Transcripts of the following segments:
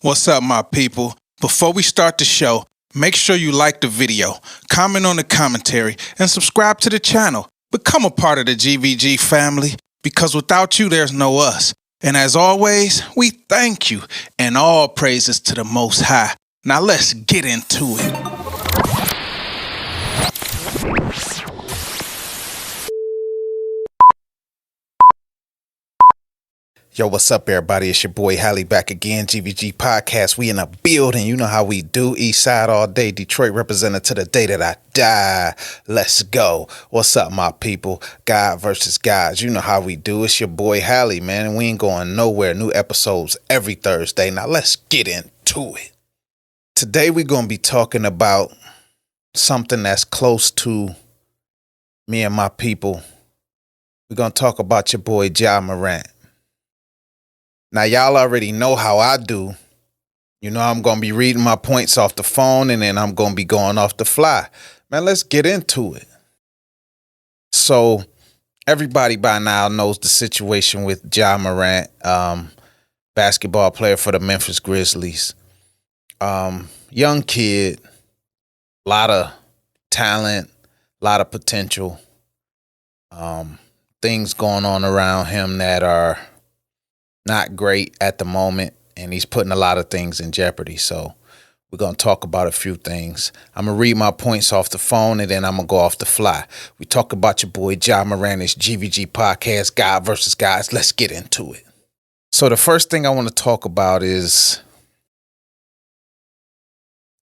What's up, my people? Before we start the show, make sure you like the video, comment on the commentary, and subscribe to the channel. Become a part of the GVG family, because without you, there's no us. And as always, we thank you, and all praises to the Most High. Now let's get into it. Yo, what's up, everybody? It's your boy Hally back again. Gvg Podcast. We in a building. You know how we do. East Side all day. Detroit represented to the day that I die. Let's go. What's up, my people? God versus gods. You know how we do. It's your boy Hally, man. And we ain't going nowhere. New episodes every Thursday. Now let's get into it. Today we're going to be talking about something that's close to me and my people. We're going to talk about your boy Morant. Now, y'all already know how I do. You know, I'm going to be reading my points off the phone, and then I'm going to be going off the fly. Man, let's get into it. So, everybody by now knows the situation with Morant, basketball player for the Memphis Grizzlies. Young kid, a lot of talent, a lot of potential. Things going on around him that are not great at the moment, and he's putting a lot of things in jeopardy. So we're going to talk about a few things. I'm going to read my points off the phone, and then I'm going to go off the fly. We talk about your boy Morant, it's Gvg Podcast, God versus Guys. Let's get into it. So the first thing I want to talk about is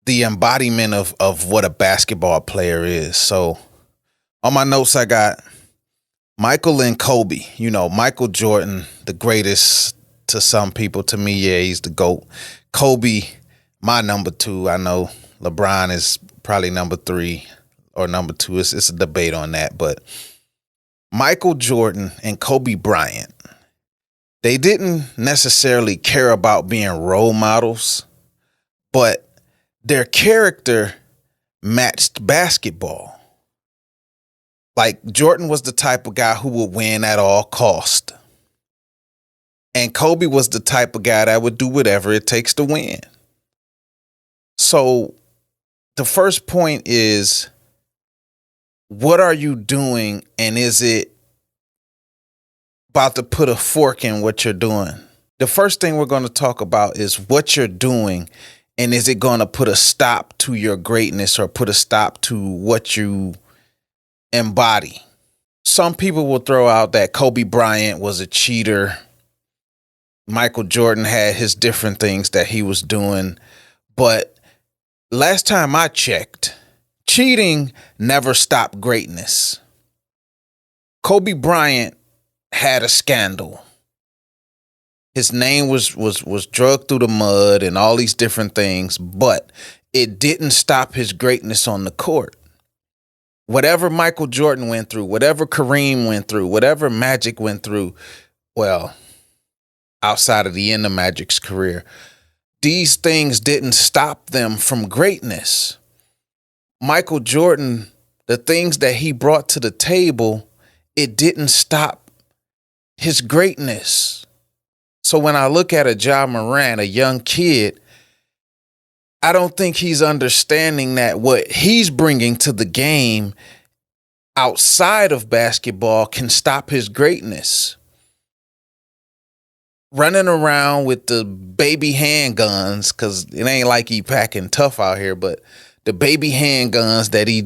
the embodiment of what a basketball player is. So on my notes, I got Michael and Kobe. You know, Michael Jordan, the greatest to some people. To me, yeah, he's the GOAT. Kobe, my number two. I know LeBron is probably number three or number two. It's a debate on that. But Michael Jordan and Kobe Bryant, they didn't necessarily care about being role models, but their character matched basketball. Like, Jordan was the type of guy who would win at all cost. And Kobe was the type of guy that would do whatever it takes to win. So the first point is, what are you doing, and is it about to put a fork in what you're doing? The first thing we're going to talk about is what you're doing, and is it going to put a stop to your greatness or put a stop to what you embody? Some people will throw out that Kobe Bryant was a cheater. Michael Jordan had his different things that he was doing. But last time I checked, cheating never stopped greatness. Kobe Bryant had a scandal. His name was dragged through the mud and all these different things, but it didn't stop his greatness on the court. Whatever Michael Jordan went through, whatever Kareem went through, whatever Magic went through, well, outside of the end of Magic's career, these things didn't stop them from greatness. Michael Jordan, the things that he brought to the table, it didn't stop his greatness. So when I look at a Morant, a young kid, I don't think he's understanding that what he's bringing to the game outside of basketball can stop his greatness. Running around with the baby handguns, because it ain't like he packing tough out here, but the baby handguns that he,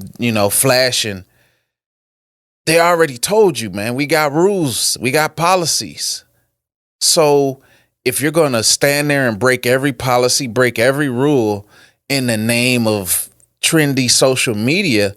flashing, they already told you, man, we got rules, we got policies. So if you're going to stand there and break every policy, break every rule in the name of trendy social media,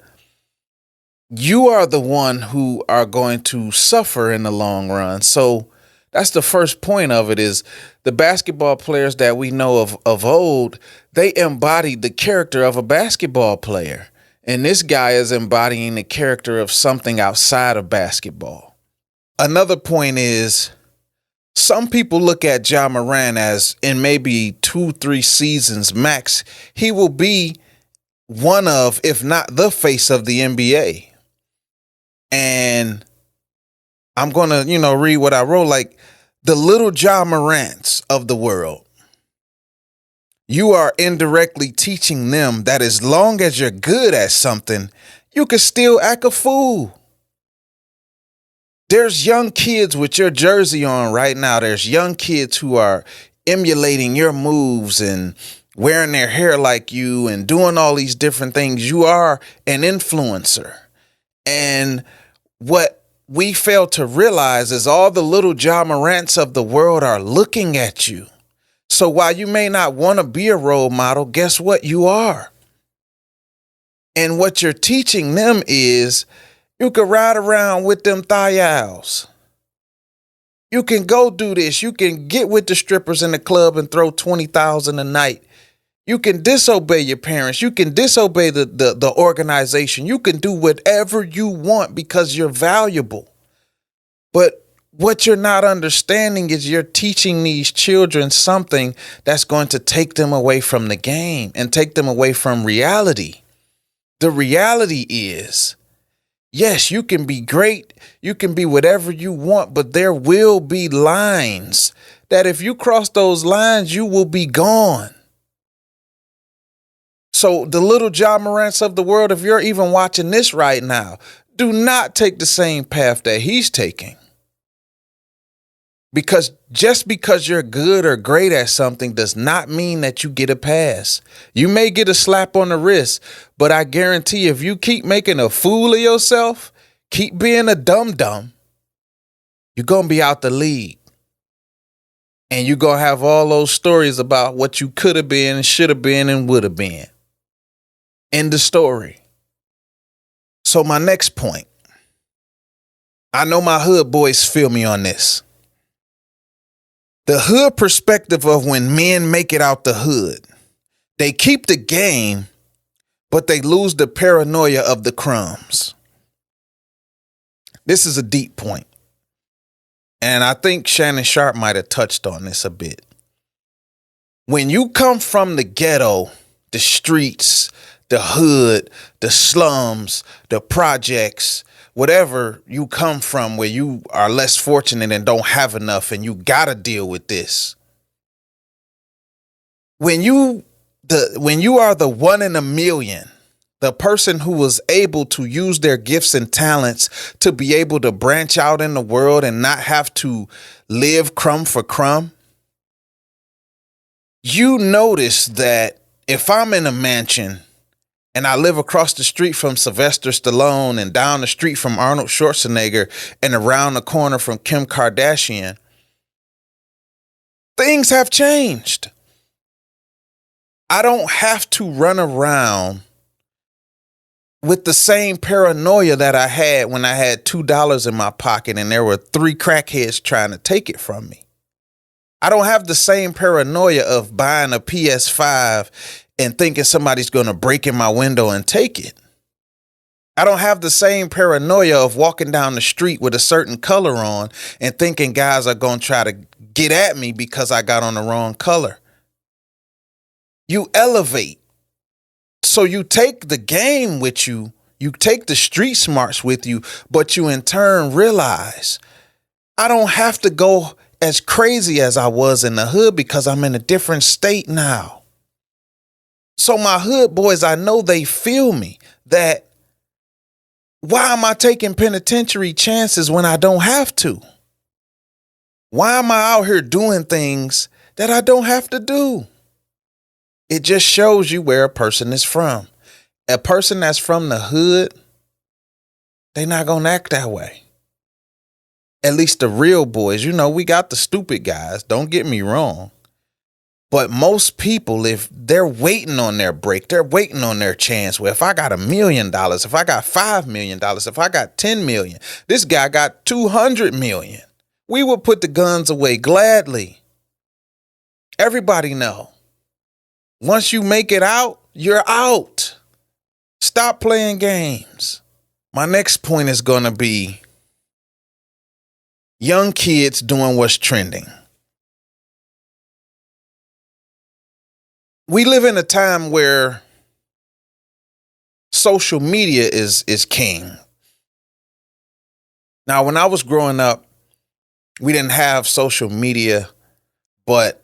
you are the one who are going to suffer in the long run. So that's the first point of it, is the basketball players that we know of old, they embodied the character of a basketball player. And this guy is embodying the character of something outside of basketball. Another point is, some people look at Morant as, in maybe 2-3 seasons max, he will be one of, if not the face of the NBA. And I'm going to, read what I wrote, like the little Morants of the world. you are indirectly teaching them that as long as you're good at something, you can still act a fool. There's young kids with your jersey on right now. There's young kids who are emulating your moves and wearing their hair like you and doing all these different things. You are an influencer. And what we fail to realize is all the little Ja Morants of the world are looking at you. So while you may not want to be a role model, guess what? You are. And what you're teaching them is you can ride around with them thigh-owls. You can go do this. You can get with the strippers in the club and throw $20,000 a night. You can disobey your parents. You can disobey the organization. You can do whatever you want because you're valuable. But what you're not understanding is you're teaching these children something that's going to take them away from the game and take them away from reality. The reality is, yes, you can be great. You can be whatever you want, but there will be lines that if you cross those lines, you will be gone. So the little Ja Morants of the world, if you're even watching this right now, do not take the same path that he's taking. Because just because you're good or great at something does not mean that you get a pass. You may get a slap on the wrist, but I guarantee if you keep making a fool of yourself, keep being a dum-dum, you're going to be out the league. And you're going to have all those stories about what you could have been, should have been, and would have been. End of story. So my next point. I know my hood boys feel me on this. The hood perspective of when men make it out the hood. They keep the game, but they lose the paranoia of the crumbs. This is a deep point. And I think Shannon Sharp might have touched on this a bit. When you come from the ghetto, the streets, the hood, the slums, the projects, whatever you come from where you are less fortunate and don't have enough and you got to deal with this. When you are the one in a million, the person who was able to use their gifts and talents to be able to branch out in the world and not have to live crumb for crumb, you notice that if I'm in a mansion and I live across the street from Sylvester Stallone and down the street from Arnold Schwarzenegger and around the corner from Kim Kardashian, things have changed. I don't have to run around with the same paranoia that I had when I had $2 in my pocket and there were 3 crackheads trying to take it from me. I don't have the same paranoia of buying a PS5 and thinking somebody's going to break in my window and take it. I don't have the same paranoia of walking down the street with a certain color on and thinking guys are going to try to get at me because I got on the wrong color. You elevate. So you take the game with you, you take the street smarts with you, but you in turn realize I don't have to go as crazy as I was in the hood because I'm in a different state now. So my hood boys, I know they feel me that why am I taking penitentiary chances when I don't have to? Why am I out here doing things that I don't have to do? It just shows you where a person is from. A person that's from the hood, they're not going to act that way. At least the real boys. You know, we got the stupid guys. Don't get me wrong. But most people, if they're waiting on their break, they're waiting on their chance. Well, if I got $1 million, if I got $5 million, if I got 10 million, this guy got 200 million. We would put the guns away gladly. Everybody know. Once you make it out, you're out. Stop playing games. My next point is going to be young kids doing what's trending. We live in a time where social media is king. Now, when I was growing up, we didn't have social media, but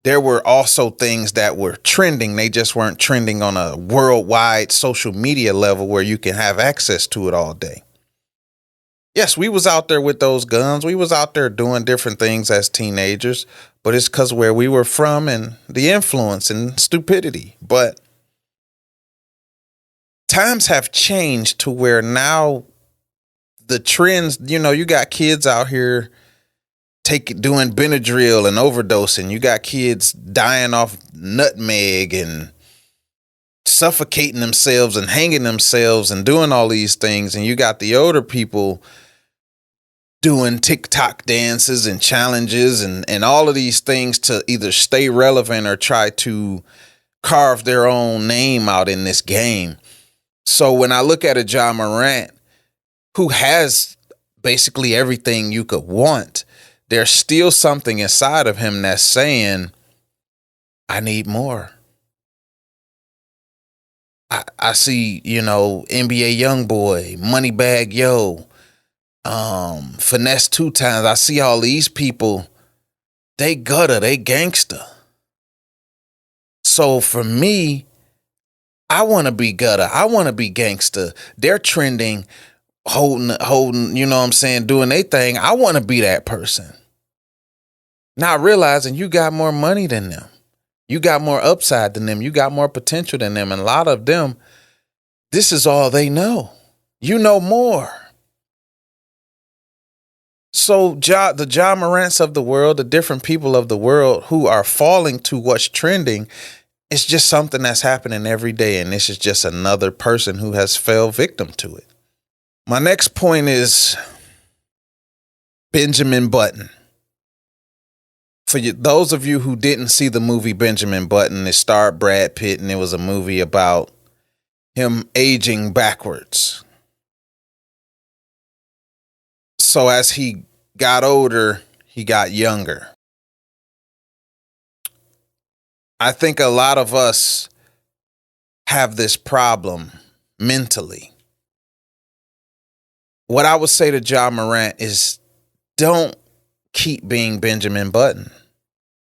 there were also things that were trending. They just weren't trending on a worldwide social media level where you can have access to it all day. Yes, we was out there with those guns. We was out there doing different things as teenagers, but it's because where we were from and the influence and stupidity. But times have changed to where now the trends, you got kids out here doing Benadryl and overdosing. You got kids dying off nutmeg and suffocating themselves and hanging themselves and doing all these things. And you got the older people doing TikTok dances and challenges and all of these things to either stay relevant or try to carve their own name out in this game. So when I look at a Ja Morant, who has basically everything you could want, there's still something inside of him that's saying, I need more. I see, NBA Youngboy, Moneybag Yo, Finesse 2 Times. I see all these people, they gutter, they gangster. So for me, I want to be gutter. I want to be gangster. They're trending, holding, doing their thing. I want to be that person. Not realizing you got more money than them. You got more upside than them. You got more potential than them. And a lot of them, this is all they know. You know more. So the Ja Morants of the world, the different people of the world who are falling to what's trending, it's just something that's happening every day. And this is just another person who has fell victim to it. My next point is Benjamin Button. For those of you who didn't see the movie Benjamin Button, it starred Brad Pitt, and it was a movie about him aging backwards. So as he got older, he got younger. I think a lot of us have this problem mentally. What I would say to Ja Morant is, don't keep being Benjamin Button.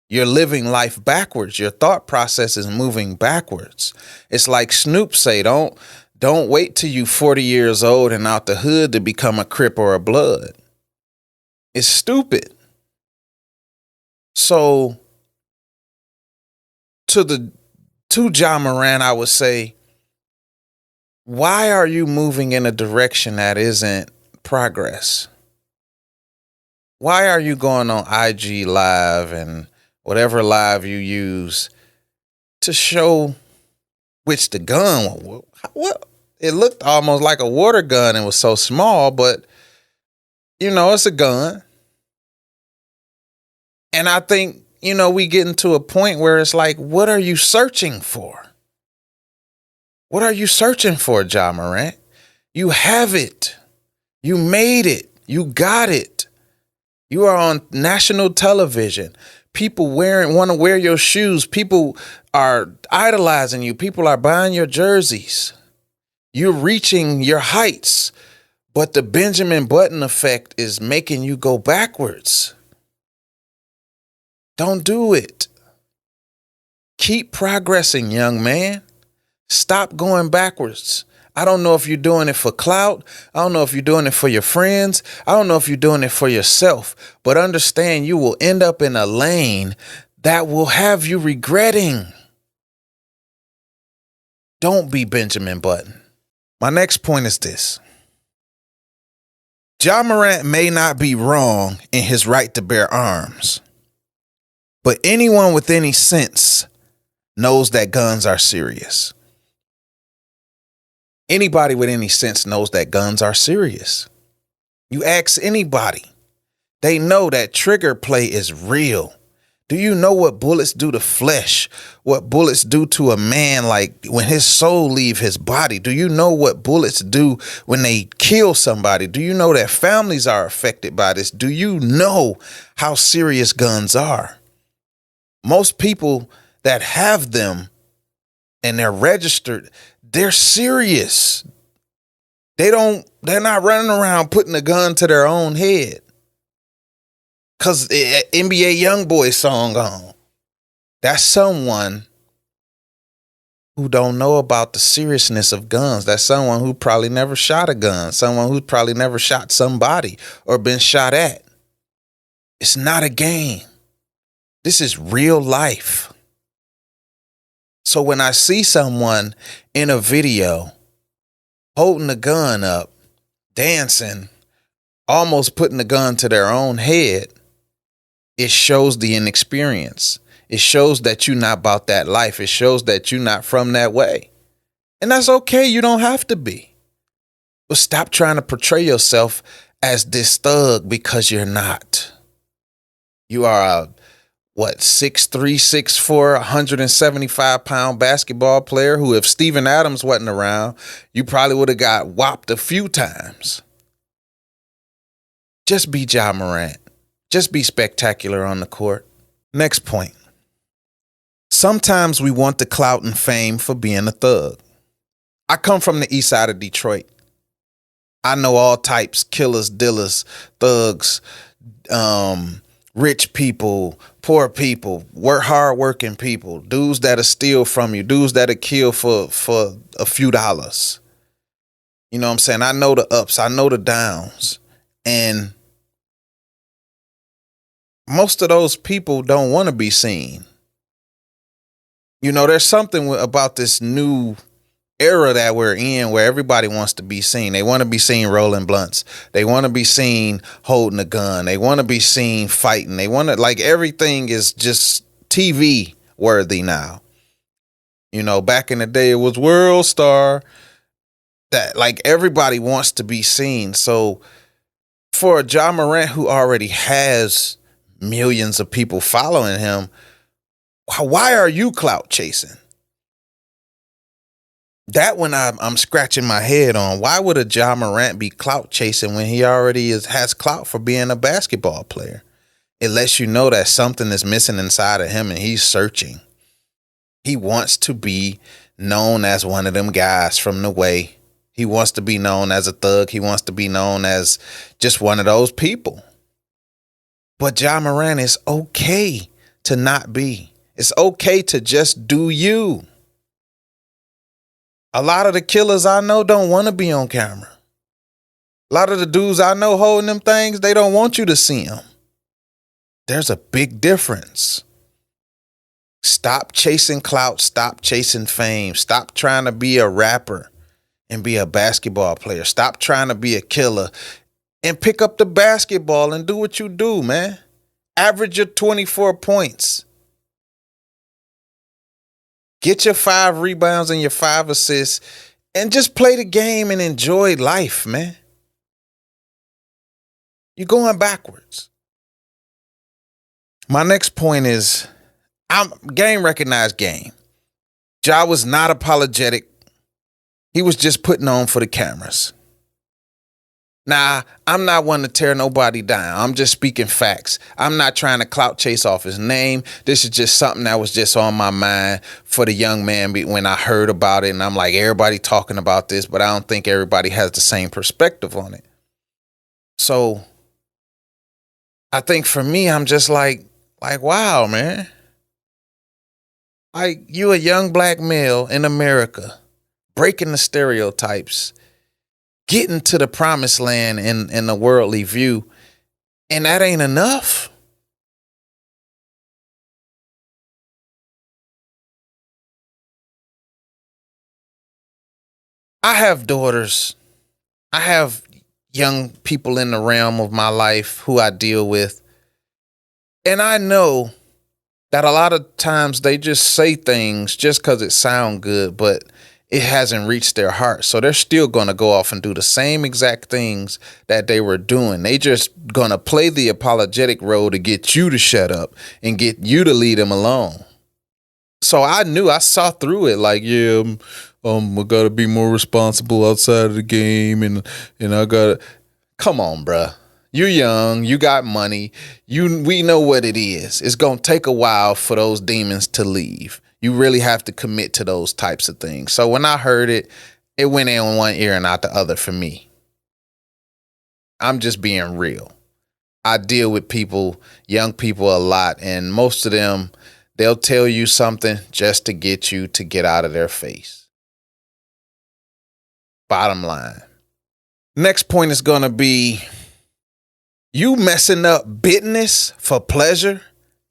You're living life backwards. Your thought process is moving backwards. It's like Snoop say, don't wait till you 40 years old and out the hood to become a Crip or a Blood. It's stupid. So to Ja Morant, I would say, why are you moving in a direction that isn't progress? Why are you going on IG Live and whatever live you use to show which the gun, what it looked almost like a water gun. It was so small, but it's a gun. And I think, we getting to a point where it's like, what are you searching for? What are you searching for, Ja Morant? You have it. You made it. You got it. You are on national television. People want to wear your shoes. People are idolizing you. People are buying your jerseys. You're reaching your heights. But the Benjamin Button effect is making you go backwards. Don't do it. Keep progressing, young man. Stop going backwards. I don't know if you're doing it for clout. I don't know if you're doing it for your friends. I don't know if you're doing it for yourself. But understand, you will end up in a lane that will have you regretting. Don't be Benjamin Button. My next point is this. Ja Morant may not be wrong in his right to bear arms, but anyone with any sense knows that guns are serious. Anybody with any sense knows that guns are serious. You ask anybody, they know that trigger play is real. Do you know what bullets do to flesh? What bullets do to a man, like when his soul leave his body? Do you know what bullets do when they kill somebody? Do you know that families are affected by this? Do you know how serious guns are? Most people that have them and they're registered, they're serious. They're not running around putting a gun to their own head. Cause NBA Youngboy song on. That's someone who don't know about the seriousness of guns. That's someone who probably never shot a gun, someone who probably never shot somebody or been shot at. It's not a game. This is real life. So when I see someone in a video holding the gun up, dancing, almost putting the gun to their own head, it shows the inexperience. It shows that you're not about that life. It shows that you're not from that way. And that's okay. You don't have to be. But stop trying to portray yourself as this thug, because you're not. You are a 6'3", 6'4", 175-pound basketball player who, if Steven Adams wasn't around, you probably would have got whopped a few times. Just be Ja Morant. Just be spectacular on the court. Next point. Sometimes we want the clout and fame for being a thug. I come from the east side of Detroit. I know all types: killers, dealers, thugs, rich people, poor people, hard-working people, dudes that'll steal from you, dudes that'll kill for a few dollars. You know what I'm saying? I know the ups, I know the downs. And most of those people don't want to be seen. You know, there's something about this new era that we're in where everybody wants to be seen. They want to be seen rolling blunts. They want to be seen holding a gun. They want to be seen fighting. They want to, like, everything is just TV worthy now. You know, back in the day, it was World Star. That, like, everybody wants to be seen. So for a Ja Morant who already has millions of people following him, why are you clout chasing? That one I'm scratching my head on. Why would a Ja Morant be clout chasing when he already has clout for being a basketball player? It lets you know that something is missing inside of him and he's searching. He wants to be known as one of them guys from the way. He wants to be known as a thug. He wants to be known as just one of those people. But Ja Morant, is okay to not be. It's okay to just do you. A lot of the killers I know don't want to be on camera. A lot of the dudes I know holding them things, they don't want you to see them. There's a big difference. Stop chasing clout. Stop chasing fame. Stop trying to be a rapper and be a basketball player. Stop trying to be a killer and pick up the basketball and do what you do, man. Average your 24 points. Get your 5 rebounds and your 5 assists and just play the game and enjoy life, man. You're going backwards. My next point is, game recognized game. Ja was not apologetic. He was just putting on for the cameras. Now, I'm not one to tear nobody down. I'm just speaking facts. I'm not trying to clout chase off his name. This is just something that was just on my mind for the young man when I heard about it. And I'm like, everybody talking about this, but I don't think everybody has the same perspective on it. So I think for me, I'm just like, wow, man. Like, you a young black male in America, breaking the stereotypes, getting to the promised land in the worldly view, and that ain't enough. I have daughters. I have young people in the realm of my life who I deal with. And I know that a lot of times they just say things just because it sounds good, but it hasn't reached their heart. So they're still going to go off and do the same exact things that they were doing. They just going to play the apologetic role to get you to shut up and get you to leave them alone. So I saw through it. Like, yeah, I got to be more responsible outside of the game. And I got to, come on, bruh. You're young. You got money. We know what it is. It's going to take a while for those demons to leave. You really have to commit to those types of things. So when I heard it, it went in one ear and out the other for me. I'm just being real. I deal with people, young people, a lot, and most of them, They'll tell you something just to get you to get out of their face. Bottom line. Next point is going to be you messing up business for pleasure.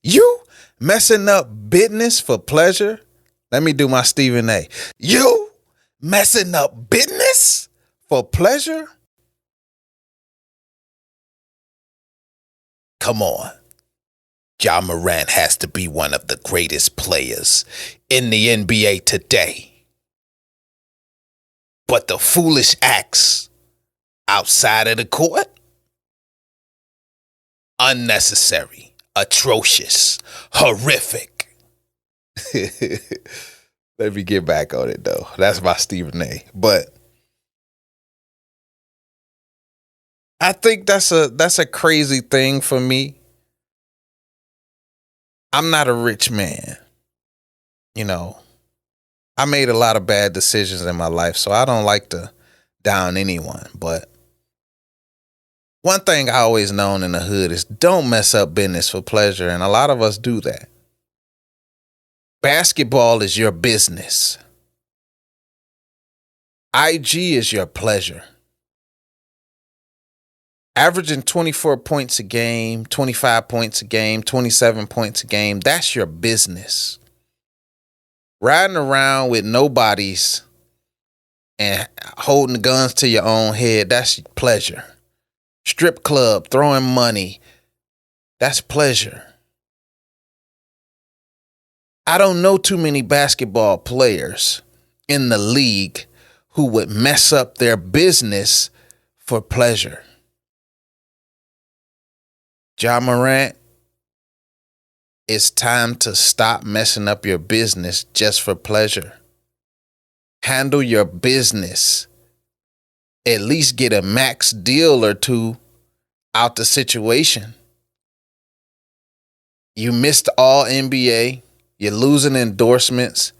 You messing up business for pleasure. Let me do my Stephen A. You messing up business for pleasure? Come on. Ja Morant has to be one of the greatest players in the NBA today. But the foolish acts outside of the court? Unnecessary, atrocious, horrific. Let me get back on it, though. That's my Stephen A. But I think that's a crazy thing for me. I'm not a rich man. You know, I made a lot of bad decisions in my life, so I don't like to down anyone. But one thing I always known in the hood is don't mess up business for pleasure, and a lot of us do that. Basketball is your business. IG is your pleasure. Averaging 24 points a game, 25 points a game, 27 points a game, that's your business. Riding around with nobodies and holding the guns to your own head, that's pleasure. Strip club, throwing money, that's pleasure. I don't know too many basketball players in the league who would mess up their business for pleasure. Ja Morant, it's time to stop messing up your business just for pleasure. Handle your business. At least get a max deal or two out the situation. You missed all NBA. You're losing endorsements.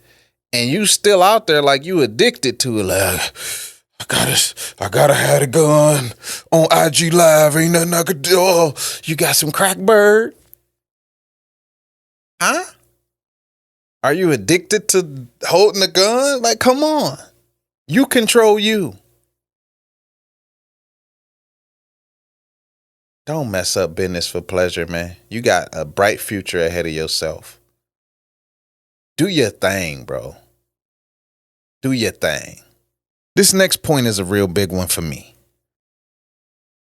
And you still out there like you addicted to it. Like, I gotta have a gun on IG Live. Ain't nothing I could do. Oh, you got some crack, bird? Huh? Are you addicted to holding a gun? Like, come on. You control you. Don't mess up business for pleasure, man. You got a bright future ahead of yourself. Do your thing, bro. Do your thing. This next point is a real big one for me.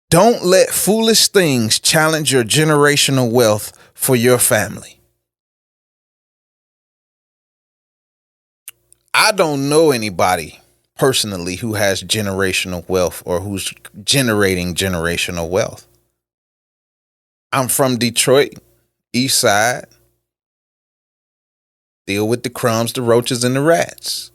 Don't let foolish things challenge your generational wealth for your family. I don't know anybody personally who has generational wealth or who's generating generational wealth. I'm from Detroit, East Side. Deal with the crumbs, the roaches, and the rats.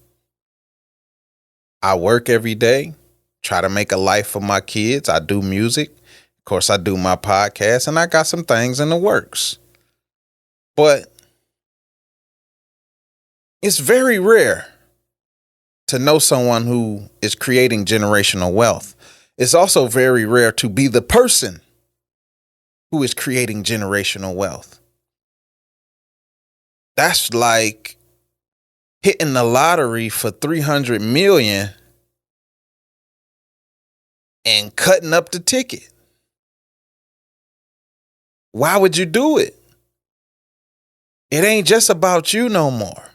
I work every day, try to make a life for my kids. I do music. Of course, I do my podcast, and I got some things in the works. But it's very rare to know someone who is creating generational wealth. It's also very rare to be the person who is creating generational wealth. That's like hitting the lottery for 300 million and cutting up the ticket. Why would you do it? It ain't just about you no more.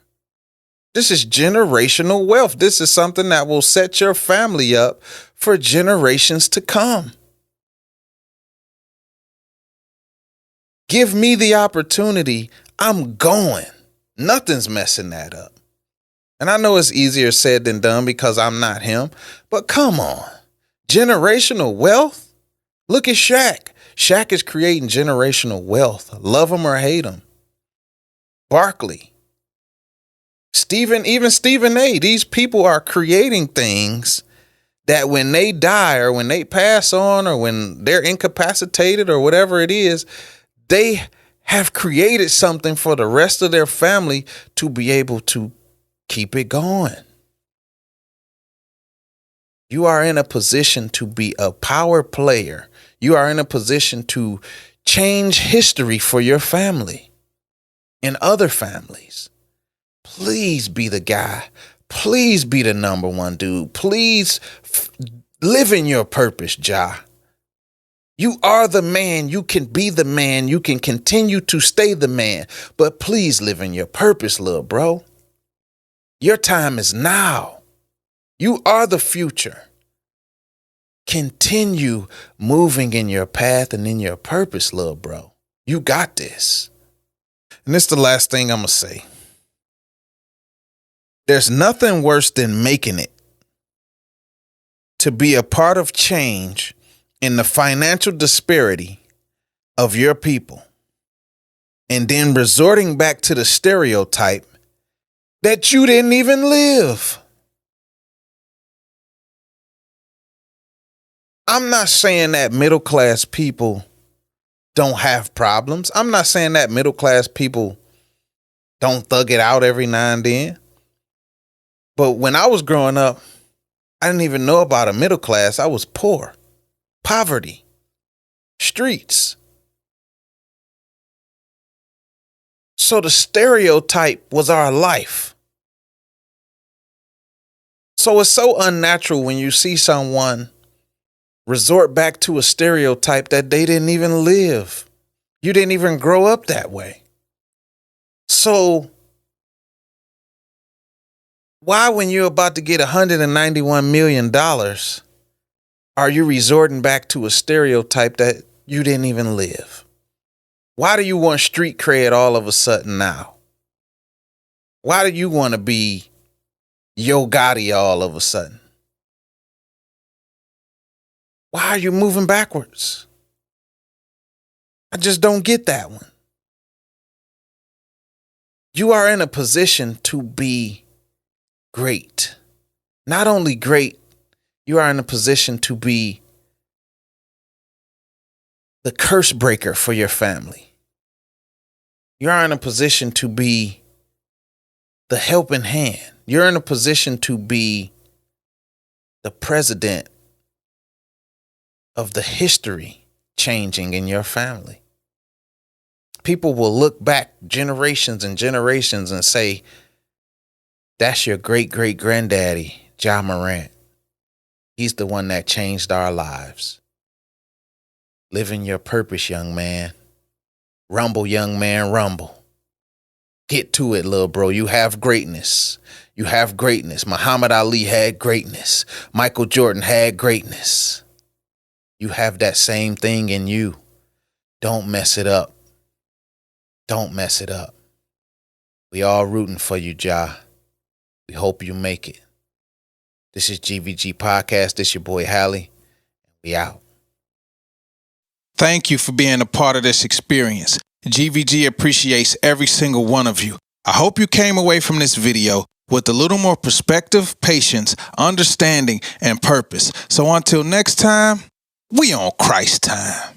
This is generational wealth. This is something that will set your family up for generations to come. Give me the opportunity. I'm going. Nothing's messing that up. And I know it's easier said than done because I'm not him, but come on. Generational wealth? Look at Shaq. Shaq is creating generational wealth. Love him or hate him. Barkley. Even Stephen A. These people are creating things that when they die or when they pass on or when they're incapacitated or whatever it is, they have created something for the rest of their family to be able to keep it going. You are in a position to be a power player. You are in a position to change history for your family. in other families. Please be the guy. Please be the number one dude. Please live in your purpose, Ja. You are the man. You can be the man. You can continue to stay the man. But please live in your purpose, little bro. Your time is now. You are the future. Continue moving in your path and in your purpose, little bro. You got this. And this is the last thing I'm going to say. There's nothing worse than making it to be a part of change in the financial disparity of your people and then resorting back to the stereotype that you didn't even live. I'm not saying that middle class people don't have problems. I'm not saying that middle class people don't thug it out every now and then. But when I was growing up, I didn't even know about a middle class. I was poor, poverty, streets. So the stereotype was our life. So it's so unnatural when you see someone resort back to a stereotype that they didn't even live. You didn't even grow up that way. So why, when you're about to get $191 million, are you resorting back to a stereotype that you didn't even live? Why do you want street cred all of a sudden now? Why do you want to be Yo Gotti all of a sudden? Why are you moving backwards? I just don't get that one. You are in a position to be great. Not only great, you are in a position to be the curse breaker for your family. You are in a position to be the helping hand. You're in a position to be the president of the history changing in your family. People will look back generations and generations and say, that's your great-great-granddaddy, Ja Morant. He's the one that changed our lives. Live in your purpose, young man. Rumble, young man, rumble. Get to it, little bro. You have greatness. You have greatness. Muhammad Ali had greatness. Michael Jordan had greatness. You have that same thing in you. Don't mess it up. Don't mess it up. We all rooting for you, Ja. We hope you make it. This is Gvg Podcast. This your boy Hally. We out. Thank you for being a part of this experience. GVG appreciates every single one of you. I hope you came away from this video with a little more perspective, patience, understanding, and purpose. So until next time, we on Christ time.